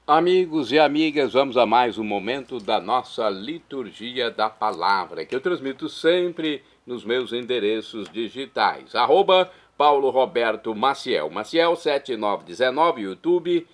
Amigos e amigas, vamos a mais um momento da nossa liturgia da palavra, que eu transmito sempre nos meus endereços digitais. @Paulo Roberto Maciel, Maciel 7919, YouTube,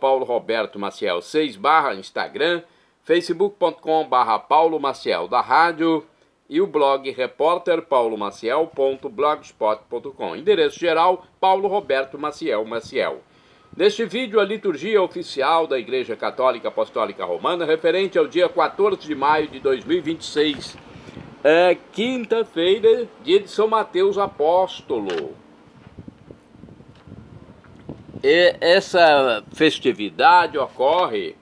@Paulo Roberto Maciel 6 Instagram, facebook.com/Paulo Maciel da rádio e o blog repórterpaulomaciel.blogspot.com. Endereço geral, Paulo Roberto Maciel Maciel. Neste vídeo, a liturgia oficial da Igreja Católica Apostólica Romana, referente ao dia 14 de maio de 2026, quinta-feira, dia de São Mateus Apóstolo. E essa festividade ocorre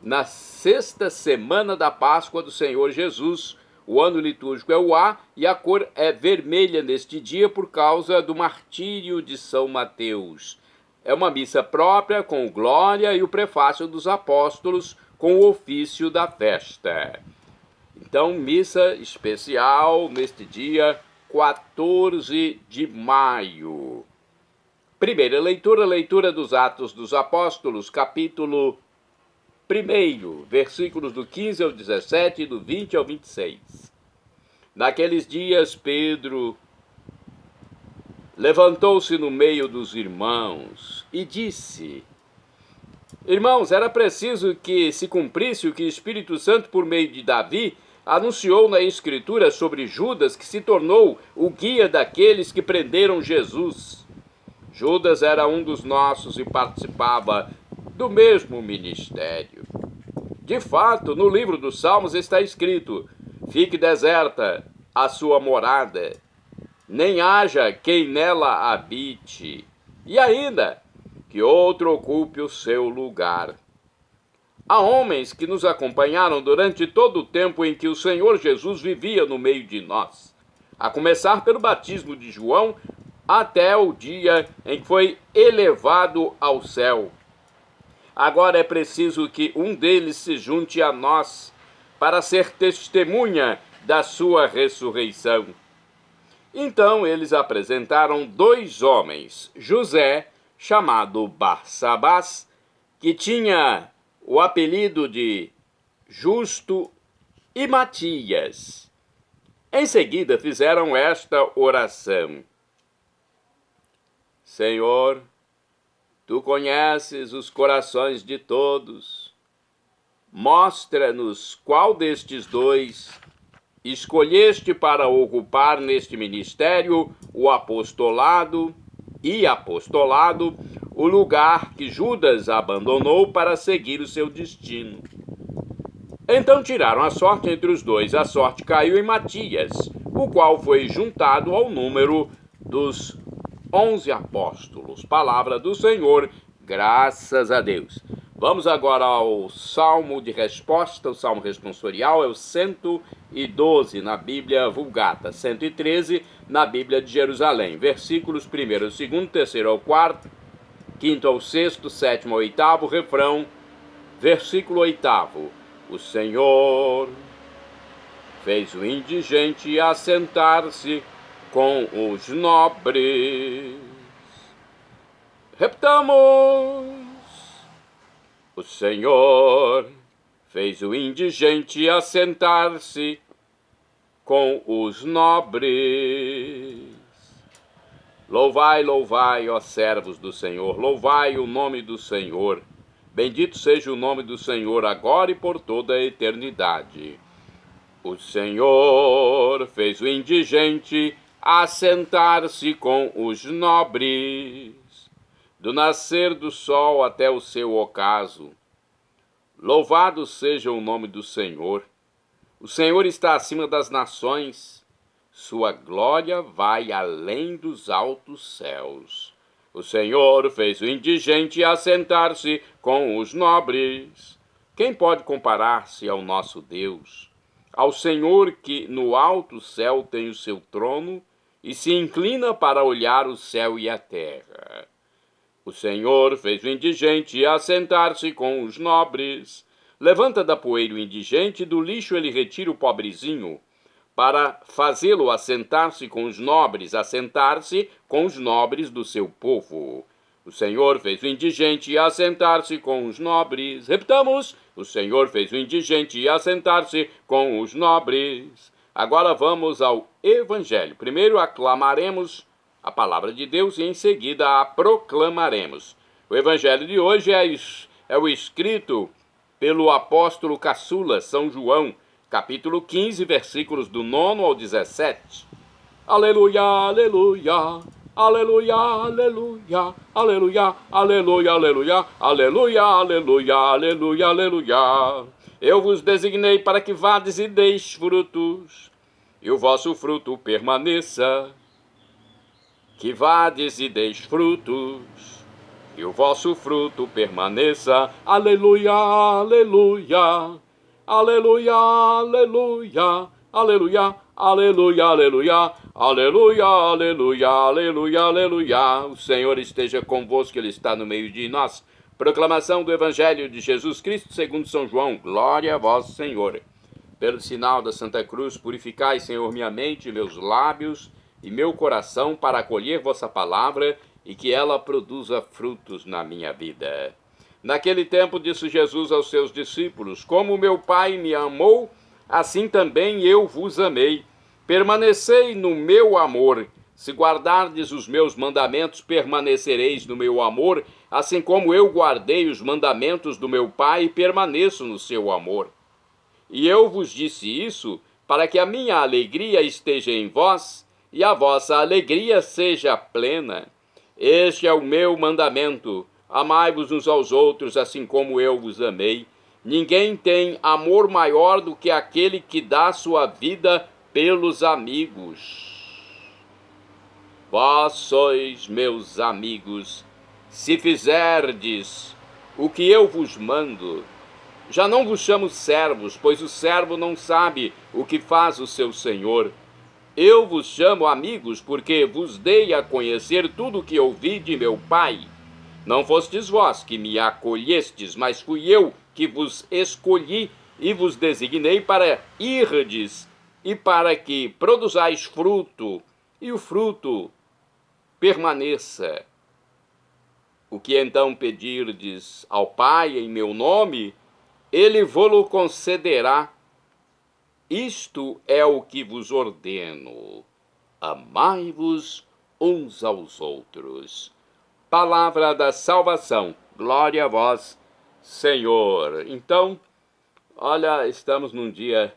na sexta semana da Páscoa do Senhor Jesus. O ano litúrgico é o A e a cor é vermelha neste dia por causa do martírio de São Mateus. É uma missa própria, com glória e o prefácio dos apóstolos, com o ofício da festa. Então, missa especial neste dia 14 de maio. Primeira leitura, leitura dos Atos dos Apóstolos, capítulo 1, versículos do 15 ao 17 e do 20 ao 26. Naqueles dias, Pedro levantou-se no meio dos irmãos e disse: Irmãos, era preciso que se cumprisse o que o Espírito Santo, por meio de Davi, anunciou na Escritura sobre Judas, que se tornou o guia daqueles que prenderam Jesus. Judas era um dos nossos e participava do mesmo ministério. De fato, no livro dos Salmos está escrito: fique deserta a sua morada, nem haja quem nela habite, e ainda que outro ocupe o seu lugar. Há homens que nos acompanharam durante todo o tempo em que o Senhor Jesus vivia no meio de nós, a começar pelo batismo de João até o dia em que foi elevado ao céu. Agora é preciso que um deles se junte a nós para ser testemunha da sua ressurreição. Então eles apresentaram 2 homens, José, chamado Barsabás, que tinha o apelido de Justo, e Matias. Em seguida fizeram esta oração: Senhor, Tu conheces os corações de todos. Mostra-nos qual destes 2 escolheste para ocupar neste ministério o apostolado, o lugar que Judas abandonou para seguir o seu destino. Então tiraram a sorte entre os 2. A sorte caiu em Matias, o qual foi juntado ao número dos 11 apóstolos. Palavra do Senhor, graças a Deus. Vamos agora ao Salmo de resposta. O Salmo responsorial é o 112 na Bíblia Vulgata, 113 na Bíblia de Jerusalém. Versículos 1 ao 2, 3 ao 4, 5 ao 6, 7 ao 8, refrão, versículo 8. O Senhor fez o indigente assentar-se com os nobres. Repetamos. O Senhor fez o indigente assentar-se com os nobres. Louvai, louvai, ó servos do Senhor, louvai o nome do Senhor. Bendito seja o nome do Senhor, agora e por toda a eternidade. O Senhor fez o indigente assentar-se com os nobres, do nascer do sol até o seu ocaso. Louvado seja o nome do Senhor. O Senhor está acima das nações. Sua glória vai além dos altos céus. O Senhor fez o indigente assentar-se com os nobres. Quem pode comparar-se ao nosso Deus? Ao Senhor que no alto céu tem o seu trono e se inclina para olhar o céu e a terra. O Senhor fez o indigente assentar-se com os nobres. Levanta da poeira o indigente, do lixo ele retira o pobrezinho, para fazê-lo assentar-se com os nobres do seu povo. O Senhor fez o indigente assentar-se com os nobres. Repitamos: o Senhor fez o indigente assentar-se com os nobres. Agora vamos ao Evangelho. Primeiro aclamaremos a palavra de Deus e em seguida a proclamaremos. O Evangelho de hoje é o escrito pelo apóstolo caçula São João, capítulo 15, versículos do 9 ao 17. Aleluia, aleluia. Aleluia, aleluia, aleluia, aleluia, aleluia, aleluia, aleluia, aleluia, aleluia. Eu vos designei para que vades e deis frutos, e o vosso fruto permaneça. Que vades e deis frutos, e o vosso fruto permaneça. Aleluia, aleluia, aleluia, aleluia, aleluia, aleluia, aleluia, aleluia, aleluia, aleluia, aleluia. O Senhor esteja convosco, Ele está no meio de nós. Proclamação do Evangelho de Jesus Cristo segundo São João. Glória a vós, Senhor. Pelo sinal da Santa Cruz, purificai, Senhor, minha mente, meus lábios e meu coração para acolher vossa palavra e que ela produza frutos na minha vida. Naquele tempo disse Jesus aos seus discípulos: como meu Pai me amou, assim também eu vos amei. Permanecei no meu amor. Se guardardes os meus mandamentos, permanecereis no meu amor, assim como eu guardei os mandamentos do meu Pai e permaneço no seu amor. E eu vos disse isso para que a minha alegria esteja em vós e a vossa alegria seja plena. Este é o meu mandamento: amai-vos uns aos outros, assim como eu vos amei. Ninguém tem amor maior do que aquele que dá sua vida pelos amigos. Vós sois meus amigos, se fizerdes o que eu vos mando. Já não vos chamo servos, pois o servo não sabe o que faz o seu senhor. Eu vos chamo amigos, porque vos dei a conhecer tudo o que ouvi de meu Pai. Não fostes vós que me acolhestes, mas fui eu que vos escolhi e vos designei para irdes e para que produzais fruto, e o fruto permaneça. O que então pedirdes ao Pai em meu nome, Ele vô-lo concederá. Isto é o que vos ordeno: amai-vos uns aos outros. Palavra da salvação. Glória a vós, Senhor. Então, olha, estamos num dia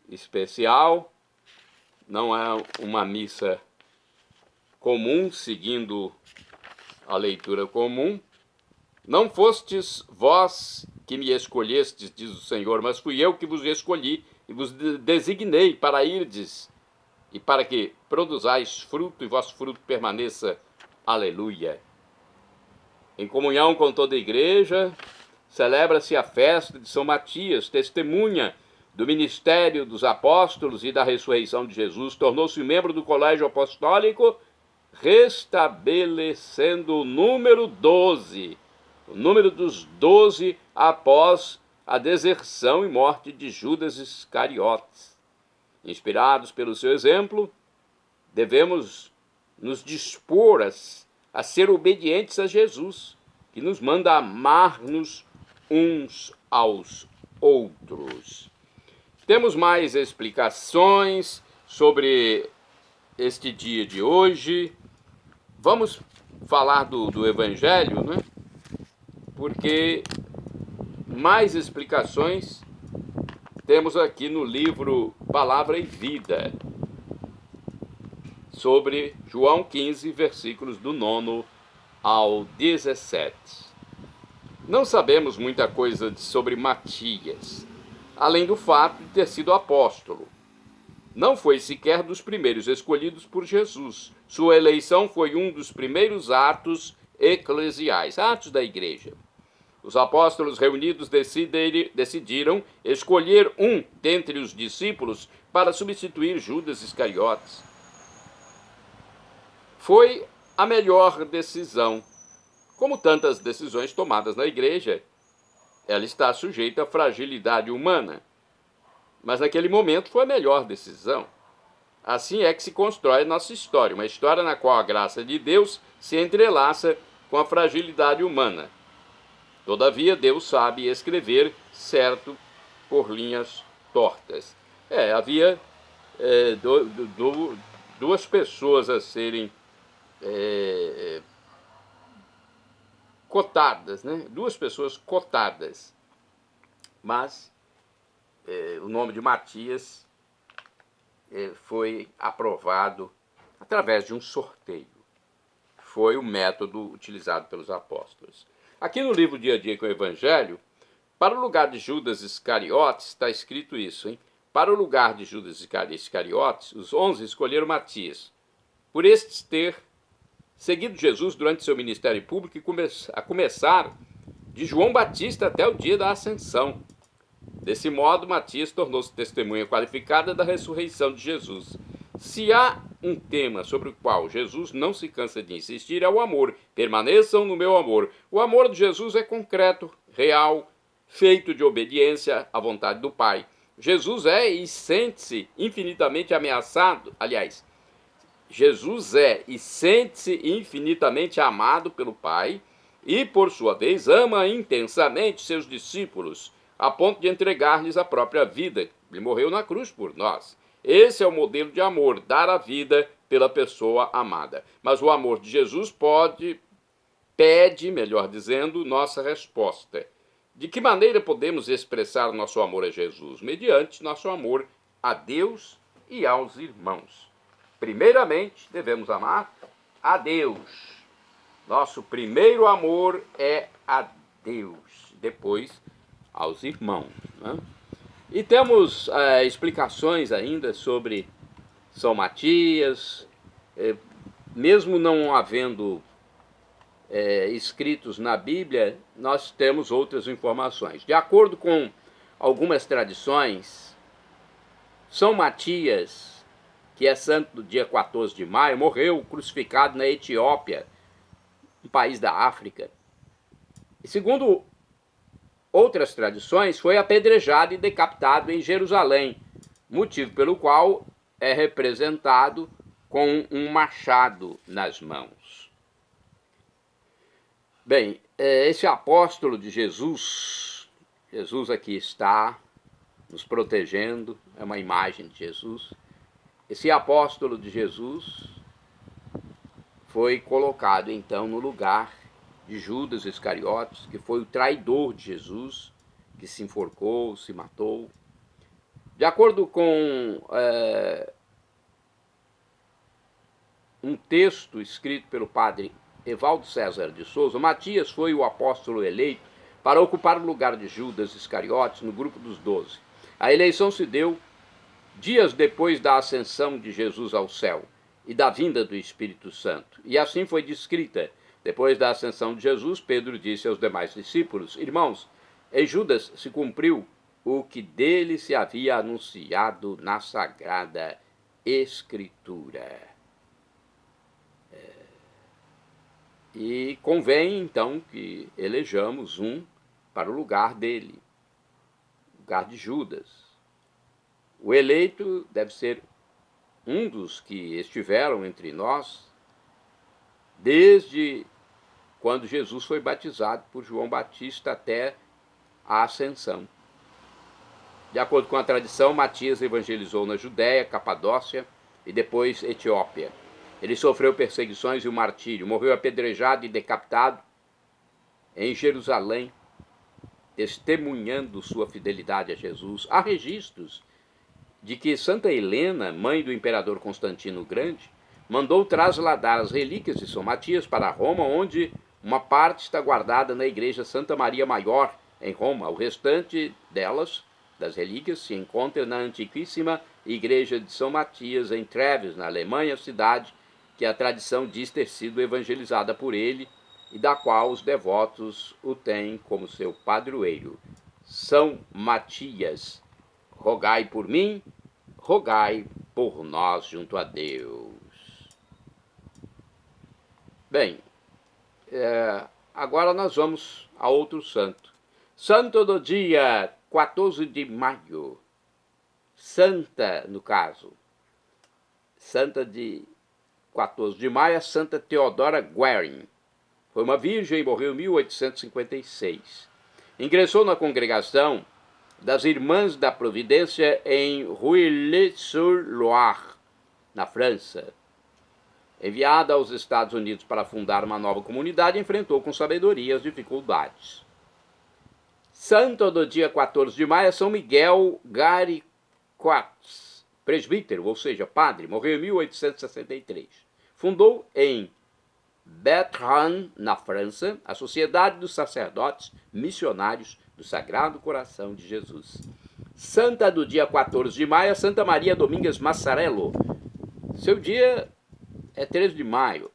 especial. Não é uma missa comum, seguindo a leitura comum. Não fostes vós que me escolhestes, diz o Senhor, mas fui eu que vos escolhi e vos designei para irdes e para que produzais fruto e vosso fruto permaneça. Aleluia. Em comunhão com toda a igreja, celebra-se a festa de São Matias, testemunha do ministério dos apóstolos e da ressurreição de Jesus. Tornou-se membro do colégio apostólico, restabelecendo o número 12, o número dos 12 após a deserção e morte de Judas Iscariotes. Inspirados pelo seu exemplo, devemos nos dispor a ser obedientes a Jesus, que nos manda amar-nos uns aos outros. Temos mais explicações sobre este dia de hoje. Vamos falar do Evangelho, né? Porque mais explicações temos aqui no livro Palavra e Vida, sobre João 15, versículos do 9 ao 17. Não sabemos muita coisa sobre Matias, além do fato de ter sido apóstolo. Não foi sequer dos primeiros escolhidos por Jesus. Sua eleição foi um dos primeiros atos eclesiais, atos da igreja. Os apóstolos reunidos decidiram escolher um dentre os discípulos para substituir Judas Iscariotes. Foi a melhor decisão. Como tantas decisões tomadas na igreja, ela está sujeita à fragilidade humana. Mas naquele momento foi a melhor decisão. Assim é que se constrói nossa história, uma história na qual a graça de Deus se entrelaça com a fragilidade humana. Todavia, Deus sabe escrever certo por linhas tortas. Havia duas pessoas a serem cotadas, né? Duas pessoas cotadas. Mas o nome de Matias foi aprovado através de um sorteio. Foi o método utilizado pelos apóstolos. Aqui no livro Dia a Dia com o Evangelho, para o lugar de Judas Iscariotes, está escrito isso, hein? Para o lugar de Judas Iscariotes, os 11 escolheram Matias, por estes ter seguido Jesus durante seu ministério público e a começar de João Batista até o dia da ascensão. Desse modo, Matias tornou-se testemunha qualificada da ressurreição de Jesus. Se há um tema sobre o qual Jesus não se cansa de insistir, é o amor. Permaneçam no meu amor. O amor de Jesus é concreto, real, feito de obediência à vontade do Pai. Jesus é e sente-se infinitamente ameaçado. Aliás, Jesus é e sente-se infinitamente amado pelo Pai e, por sua vez, ama intensamente seus discípulos, a ponto de entregar-lhes a própria vida. Ele morreu na cruz por nós. Esse é o modelo de amor, dar a vida pela pessoa amada. Mas o amor de Jesus pede, melhor dizendo, nossa resposta. De que maneira podemos expressar nosso amor a Jesus? Mediante nosso amor a Deus e aos irmãos. Primeiramente, devemos amar a Deus. Nosso primeiro amor é a Deus. Depois, aos irmãos, né? E temos explicações ainda sobre São Matias, mesmo não havendo escritos na Bíblia, nós temos outras informações. De acordo com algumas tradições, São Matias, que é santo do dia 14 de maio, morreu crucificado na Etiópia, um país da África. E segundo outras tradições, foi apedrejado e decapitado em Jerusalém, motivo pelo qual é representado com um machado nas mãos. Bem, esse apóstolo de Jesus, Jesus aqui está nos protegendo, é uma imagem de Jesus. Esse apóstolo de Jesus foi colocado então no lugar de Judas Iscariotes, que foi o traidor de Jesus, que se enforcou, se matou. De acordo com um texto escrito pelo padre Evaldo César de Souza, Matias foi o apóstolo eleito para ocupar o lugar de Judas Iscariotes no grupo dos 12. A eleição se deu dias depois da ascensão de Jesus ao céu e da vinda do Espírito Santo. E assim foi descrita. Depois da ascensão de Jesus, Pedro disse aos demais discípulos: irmãos, em Judas se cumpriu o que dele se havia anunciado na Sagrada Escritura. E convém, então, que elejamos um para o lugar dele, lugar de Judas. O eleito deve ser um dos que estiveram entre nós desde quando Jesus foi batizado por João Batista até a ascensão. De acordo com a tradição, Matias evangelizou na Judéia, Capadócia e depois Etiópia. Ele sofreu perseguições e o martírio, morreu apedrejado e decapitado em Jerusalém, testemunhando sua fidelidade a Jesus. Há registros de que Santa Helena, mãe do imperador Constantino o Grande, mandou trasladar as relíquias de São Matias para Roma, onde uma parte está guardada na igreja Santa Maria Maior, em Roma. O restante delas, das relíquias, se encontra na antiquíssima igreja de São Matias, em Treves, na Alemanha, cidade que a tradição diz ter sido evangelizada por ele e da qual os devotos o têm como seu padroeiro. São Matias, rogai por mim, rogai por nós junto a Deus. Bem, agora nós vamos a outro santo. Santo do dia 14 de maio. Santa, no caso. Santa de 14 de maio é Santa Teodora Guerin. Foi uma virgem e morreu em 1856. Ingressou na congregação das Irmãs da Providência em Rueil-sur-Loire, na França. Enviada aos Estados Unidos para fundar uma nova comunidade, enfrentou com sabedoria as dificuldades. Santo do dia 14 de maio é São Miguel Garicois, presbítero, ou seja, padre, morreu em 1863. Fundou em Bertrand, na França, a Sociedade dos Sacerdotes Missionários do Sagrado Coração de Jesus. Santa do dia 14 de maio é Santa Maria Domingas Massarello. Seu dia é 13 de maio,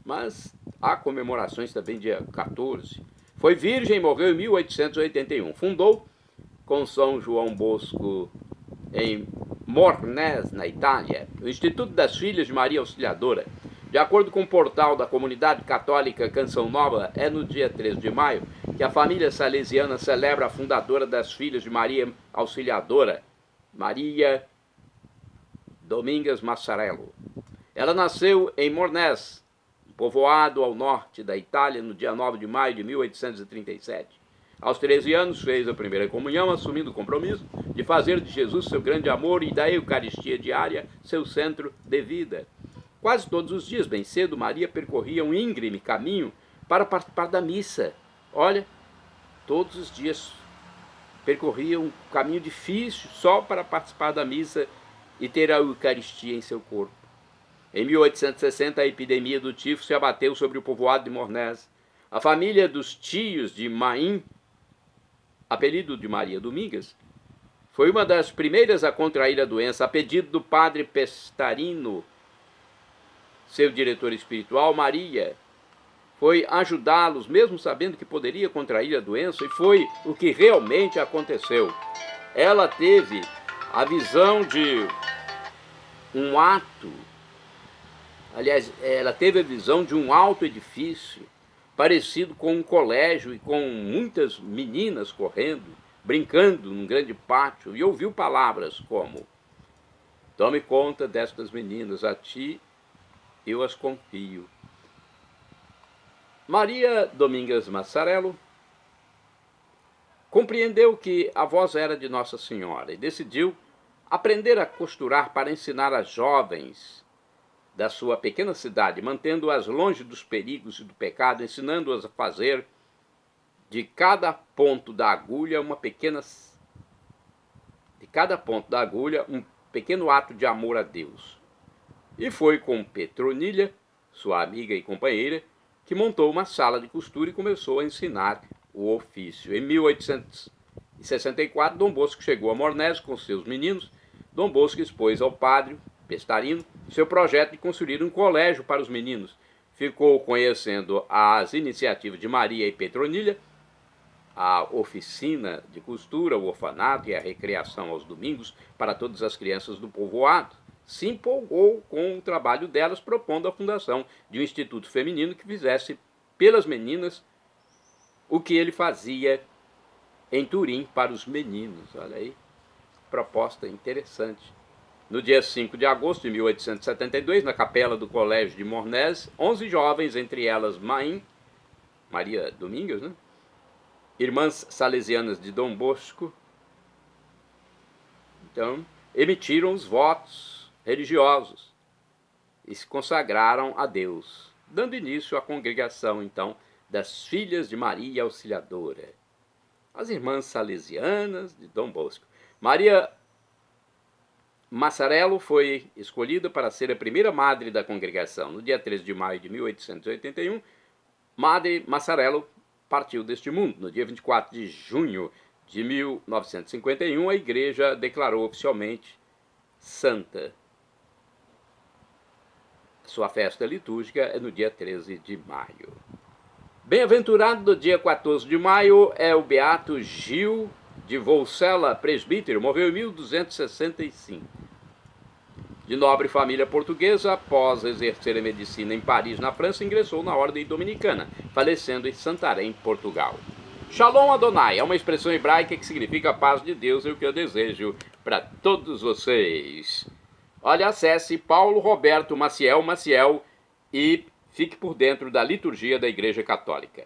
mas há comemorações também dia 14. Foi virgem e morreu em 1881. Fundou com São João Bosco em Mornés, na Itália, o Instituto das Filhas de Maria Auxiliadora. De acordo com o portal da comunidade católica Canção Nova, é no dia 13 de maio que a família salesiana celebra a fundadora das Filhas de Maria Auxiliadora, Maria Domingas Massarello. Ela nasceu em Mornés, povoado ao norte da Itália, no dia 9 de maio de 1837. Aos 13 anos fez a primeira comunhão, assumindo o compromisso de fazer de Jesus seu grande amor e da Eucaristia diária seu centro de vida. Quase todos os dias, bem cedo, Maria percorria um íngreme caminho para participar da missa. Olha, todos os dias percorria um caminho difícil só para participar da missa e ter a Eucaristia em seu corpo. Em 1860, a epidemia do tifo se abateu sobre o povoado de Mornés. A família dos tios de Maim, apelido de Maria Domingas, foi uma das primeiras a contrair a doença, a pedido do padre Pestarino. Seu diretor espiritual, Maria, foi ajudá-los, mesmo sabendo que poderia contrair a doença, e foi o que realmente aconteceu. Ela teve a visão de um ato, aliás, ela teve a visão de um alto edifício, parecido com um colégio e com muitas meninas correndo, brincando num grande pátio, e ouviu palavras como: tome conta destas meninas, a ti eu as confio. Maria Domingas Massarello compreendeu que a voz era de Nossa Senhora e decidiu aprender a costurar para ensinar as jovens da sua pequena cidade, mantendo-as longe dos perigos e do pecado, ensinando-as a fazer de cada ponto da agulha um pequeno ato de amor a Deus. E foi com Petronilha, sua amiga e companheira, que montou uma sala de costura e começou a ensinar o ofício. Em 1864, Dom Bosco chegou a Mornés com seus meninos. Dom Bosco expôs ao padre Pestarino seu projeto de construir um colégio para os meninos. Ficou conhecendo as iniciativas de Maria e Petronilha, a oficina de costura, o orfanato e a recreação aos domingos para todas as crianças do povoado. Se empolgou com o trabalho delas, propondo a fundação de um instituto feminino que fizesse pelas meninas o que ele fazia em Turim para os meninos. Olha aí, proposta interessante. No dia 5 de agosto de 1872, na capela do Colégio de Mornés, 11 jovens, entre elas Maria Domingas, irmãs salesianas de Dom Bosco, então, emitiram os votos religiosos e se consagraram a Deus, dando início à congregação, então, das Filhas de Maria Auxiliadora, as irmãs salesianas de Dom Bosco. Maria Massarello foi escolhida para ser a primeira madre da congregação. No dia 13 de maio de 1881, Madre Massarello partiu deste mundo. No dia 24 de junho de 1951, a igreja declarou oficialmente santa. Sua festa litúrgica é no dia 13 de maio. Bem-aventurado do dia 14 de maio é o beato Gil de Volcella, presbítero, morreu em 1265. De nobre família portuguesa, após exercer a medicina em Paris, na França, ingressou na ordem dominicana, falecendo em Santarém, Portugal. Shalom Adonai é uma expressão hebraica que significa paz de Deus, e o que eu desejo para todos vocês. Olha, acesse Paulo Roberto Maciel e Fique por dentro da liturgia da Igreja Católica.